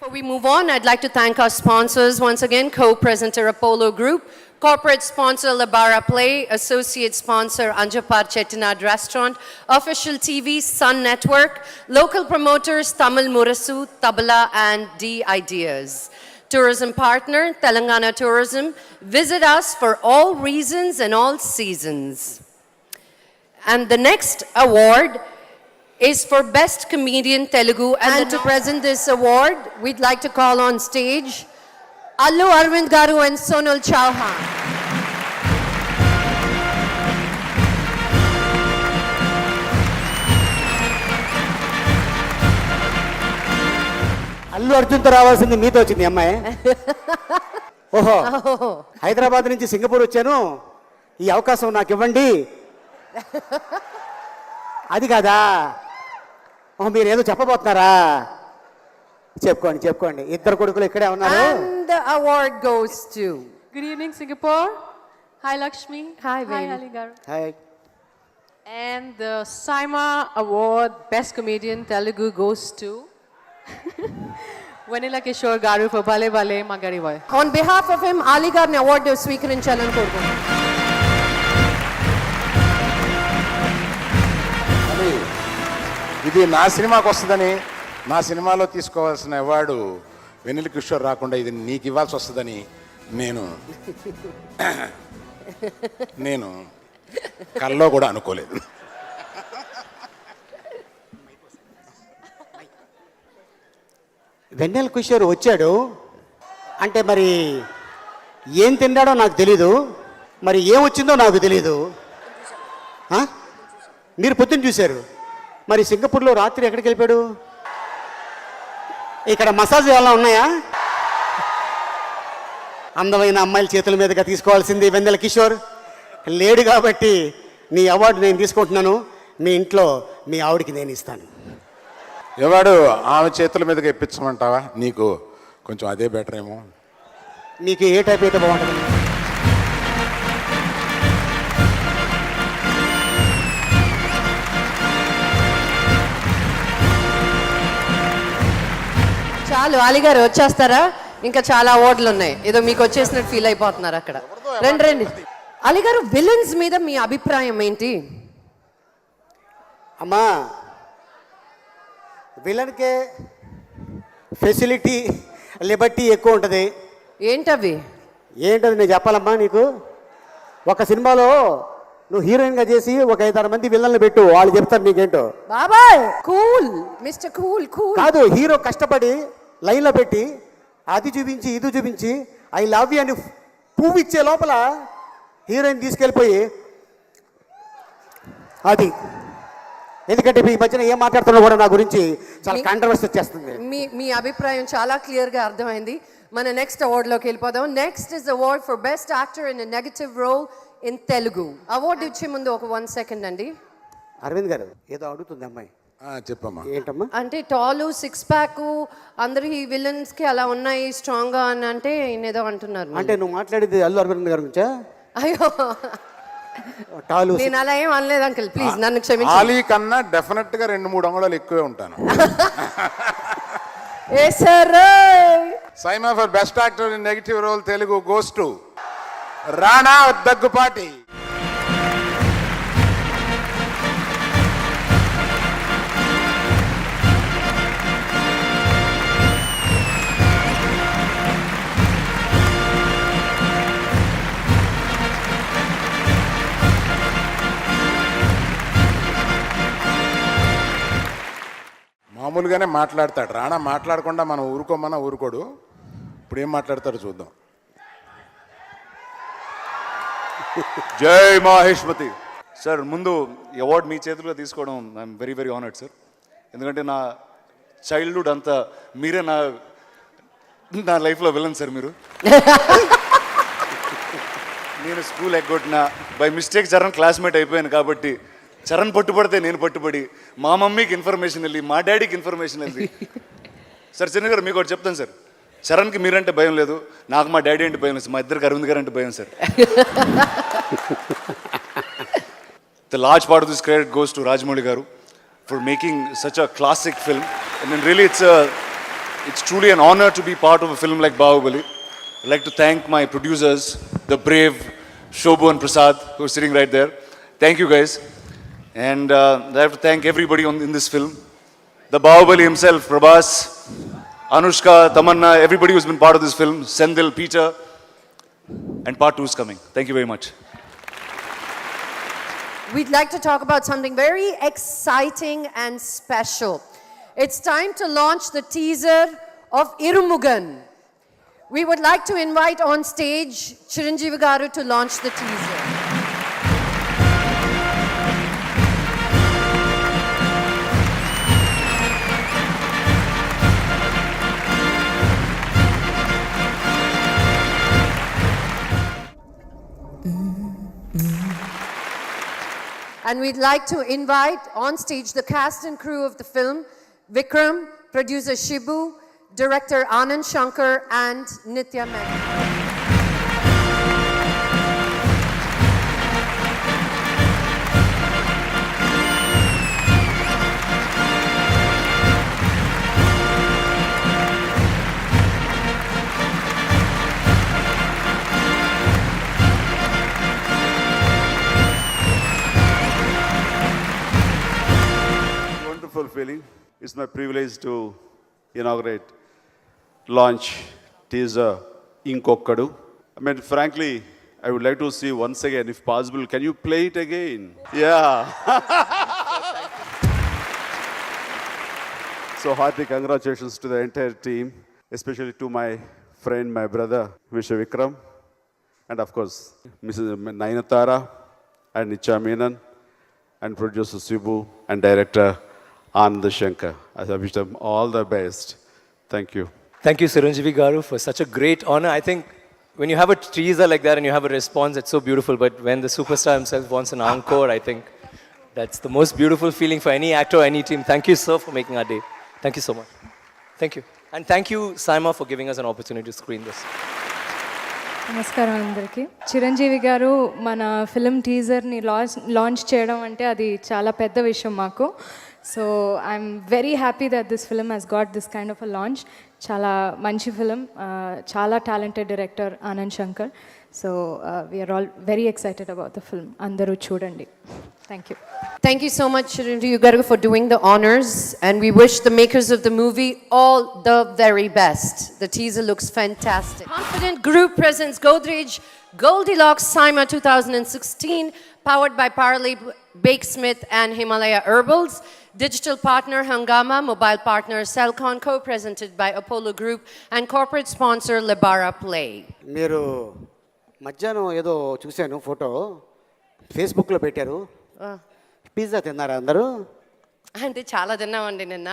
Before we move on, I'd like to thank our sponsors once again, co-presenter Apollo Group, corporate sponsor Labara Play, associate sponsor Anjapar Chettinad Restaurant, official TV Sun Network, local promoters Tamil Murasu, Tabala and D Ideas. Tourism partner Telangana Tourism. Visit us for all reasons and all seasons. And the next award is for Best Comedian Telugu. And to present this award, we'd like to call on stage Allu Arvind Garu and Sonal Chauhan. Allu అర్జున్తో రావాల్సింది మీతో వచ్చింది అమ్మాయి. ఓహో, హైదరాబాద్ నుంచి Singapore వచ్చాను, ఈ అవకాశం నాకు ఇవ్వండి. అది కాదా? మీరు ఏదో చెప్పబోతున్నారా? చెప్పుకోండి చెప్పుకోండి. ఇద్దరు కొడుకులు ఇక్కడే ఉన్నారు. And the award goes to. Good evening, Singapore. Hi, Lakshmi. Hi, Hi, baby. Ali Garu. Hi. And the Saima Award Best Comedian Telugu goes to Vanilla Kishore Garu for Bale Bale Magari Boy. On behalf of him, Ali Garni award స్వీకరించాలని కోరుకుంటున్నాను. ఇది నా సినిమాకి వస్తుందని, నా సినిమాలో తీసుకోవాల్సిన award వెన్నెల కిషోర్ రాకుండా ఇది నీకు ఇవ్వాల్సి వస్తుందని నేను కల్లో కూడా అనుకోలేదు. వెన్నెల కిషోర్ వచ్చాడు అంటే మరి ఏం తిన్నాడో నాకు తెలీదు, మరి ఏం వచ్చిందో నాకు తెలీదు. మీరు పొద్దున్న చూశారు, మరి సింగపూర్లో రాత్రి ఎక్కడికి వెళ్ళిపోయాడు? ఇక్కడ మసాజ్ ఏమైనా ఉన్నాయా? అందమైన అమ్మాయిల చేతుల మీదుగా తీసుకోవాల్సింది వెన్నెల కిషోర్ లేడు కాబట్టి నీ అవార్డు నేను తీసుకుంటున్నాను. మీ ఇంట్లో మీ ఆవిడికి నేను ఇస్తాను. ఎవడు ఆమె చేతుల మీదకి ఇప్పించమంటావా? నీకు కొంచెం అదే బెటర్ ఏమో. మీకు ఏ టైప్ అయితే బాగుంటుంది? చాలు, అలీ గారు వచ్చేస్తారా? ఇంకా చాలా అవార్డులు ఉన్నాయి, ఏదో మీకు వచ్చేసినట్టు ఫీల్ అయిపోతున్నారు అక్కడ. రండి రండి. అలీ గారు, విలన్స్ మీద మీ అభిప్రాయం ఏంటి? అమ్మా, విలన్కే ఫెసిలిటీ లిబర్టీ ఎక్కువ ఉంటుంది. ఏంటవి? ఏంటది నేను చెప్పాలమ్మా నీకు? ఒక సినిమాలో నువ్వు హీరోయిన్గా చేసి ఒక 5-6 మంది విలన్లు పెట్టు, వాళ్ళు చెప్తారు నీకేంటో. బాబాయ్ కూల్, మిస్టర్ కూల్ కూల్. కాదు, హీరో కష్టపడి లైన్లో పెట్టి అది చూపించి ఇది చూపించి ఐ లవ్ యూ అని పువ్వు ఇచ్చే లోపల హీరోయిన్ తీసుకెళ్ళిపోయి అది. ఎందుకంటే ఈ మధ్యన ఏం మాట్లాడుతున్నా కూడా నా గురించి చాలా కాంట్రవర్సీ వచ్చేస్తుంది. మీ అభిప్రాయం చాలా క్లియర్గా అర్థమైంది. మన నెక్స్ట్ అవార్డులోకి వెళ్ళిపోదాం. Next is award for best actor in negative role in Telugu. Award ఇచ్చే ముందు ఒక 1 సెకండ్ అండి. అరవింద్ గారు ఏదో అడుగుతుంది అమ్మాయి. చెప్పమ్మా. ఏంటమ్మా? అంటే టాలు 6 ప్యాక్ అందరు ఈ విలన్స్ కి అలా ఉన్నాయి స్ట్రాంగ్ గా అని అంటే ఏదో అంటున్నారు. అంటే నువ్వు మాట్లాడేది అల్లు అరవింద్ గారి గురించా? అయ్యో, టాలు నేను అలా ఏం అనలేదు అంకుల్, ప్లీజ్ నన్ను క్షమించండి. ఆలీ కన్నా డెఫినెట్ గా 2-3 అంగుళాలు ఎక్కువే ఉంటాను. ఏ sir, SIIMA for best actor in negative role Telugu goes to Rana Daggubati. మామూలుగానే మాట్లాడతాడు రాణా, మాట్లాడకుండా మనం ఊరుకోమన్నా ఊరుకోడు. ఇప్పుడు ఏం మాట్లాడతాడు చూద్దాం. జై మహేష్మతి సార్. ముందు అవార్డు మీ చేతుల్లో తీసుకోవడం I'm very very honoured sir. ఎందుకంటే నా చైల్డ్హుడ్ అంతా మీరే నా లైఫ్లో విలన్ సార్. మీరు నేను స్కూల్ ఎగ్గొట్టిన బై మిస్టేక్ చరణ్ క్లాస్మేట్ అయిపోయాను కాబట్టి చరణ్ పట్టుబడితే నేను పట్టుబడి మా మమ్మీకి ఇన్ఫర్మేషన్ వెళ్ళి మా డాడీకి ఇన్ఫర్మేషన్ వెళ్ళి సార్ చిన్న గారు మీకు ఒకటి చెప్తాను సార్. చరణ్కి మీరంటే భయం లేదు, నాకు మా డాడీ అంటే భయం లేదు, మా ఇద్దరికి అరవింద్ గారు అంటే భయం sir. The large part of this credit goes to Rajamouli Garu for making such a classic film. And then really it's a It's truly an honor to be part of a film like Bahubali. I'd like to thank my producers, the brave Shobhu and Prasad, who are sitting right there. Thank you guys. And I have to thank everybody in this film. The Bahubali himself, Prabhas, Anushka, Tamanna, everybody who's been part of this film, Sendil, Peter, and part 2 is coming. Thank you very much. We'd like to talk about something very exciting and special. It's time to launch the teaser of Irumugan. We would like to invite on stage Chiranjeevi Garu to launch the teaser. And we'd like to invite on stage the cast and crew of the film, Vikram, producer Shibu, director Anand Shankar, and Nitya Mehta. Wonderful feeling. It's my privilege to inaugurate, launch teaser Inkokkadu. I mean, frankly, I would like to see once again, if possible, can you play it again? Yeah. So hearty congratulations to the entire team, especially to my friend, my brother, Mr. Vikram, and of course, Mrs. Nayanthara and Nitya Menon, and producer Shibu and director Anand Shankar. I wish them all the best. Thank you. Thank you, Chiranjeevi Garu, for such a great honor. I think when you have a teaser like that and you have a response, it's so beautiful. But when the superstar himself wants an encore, I think that's the most beautiful feeling for any actor or any team. Thank you, sir, for making our day. Thank you so much. Thank you. And thank you, Saima, for giving us an opportunity to screen this. నమస్కారం అందరికీ. చిరంజీవి గారు మన film టీజర్ని launch చేయడం అంటే అది చాలా పెద్ద విషయం మాకు. So I'm very happy that this film has got this kind of a launch. చాలా మంచి ఫిల్మ్, చాలా talented director Anand Shankar. So we are all very excited about the film. అందరూ చూడండి. Thank you. Thank you so much, Chiranjeevi Garu, for doing the honors. And we wish the makers of the movie all the very best. The teaser looks fantastic. Confident Group presents Godrej Goldilocks Saima 2016, powered by Parley Bakesmith and Himalaya Herbals. Digital partner Hangama, mobile partner Celcon, co-presented by Apollo Group, and corporate sponsor Lebara Play. మీరు మధ్యాహ్నం ఏదో చూశాను photo ఫేస్బుక్లో పెట్టారు. Pizza తిన్నారా అందరూ? అంటే చాలా తిన్నామండి నిన్న.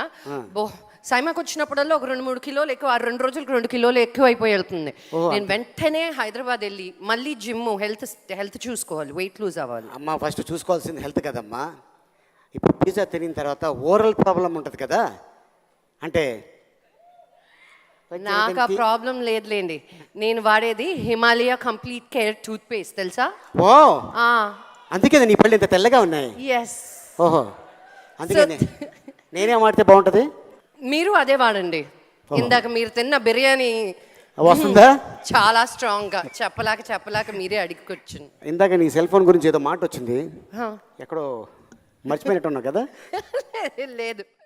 సైమాకి వచ్చినప్పుడల్లా ఒక 2-3 కిలోలు ఎక్కువ, 2 రోజులకు 2 కిలోలు ఎక్కువ అయిపోయి వెళ్తుంది. నేను వెంటనే హైదరాబాద్ వెళ్ళి మళ్ళీ జిమ్, హెల్త్ చూసుకోవాలి, వెయిట్ లూజ్ అవ్వాలి. అమ్మ ఫస్ట్ చూసుకోవాల్సింది హెల్త్ కదమ్మా. ఇప్పుడు పిజ్జా తినిన తర్వాత ఓరల్ ప్రాబ్లం ఉంటుంది కదా, అంటే నాకు ఆ ప్రాబ్లం లేదులేండి. నేను వాడేది Himalaya complete care toothpaste, తెలుసా? ఓ అందుకే నీ పళ్ళు ఇంత తెల్లగా ఉన్నాయి. ఎస్. ఓహో, అందుకే నేనే వాడితే బాగుంటుంది. మీరు అదే వాడండి. ఇందాక మీరు తిన్న బిర్యానీ వస్తుందా? చాలా స్ట్రాంగ్ గా చెప్పలాక మీరే అడిగొచ్చు. ఇందాక నీ సెల్ ఫోన్ గురించి ఏదో మాట వచ్చింది, ఎక్కడో మర్చిపోయినట్టున్నావు కదా? లేదు.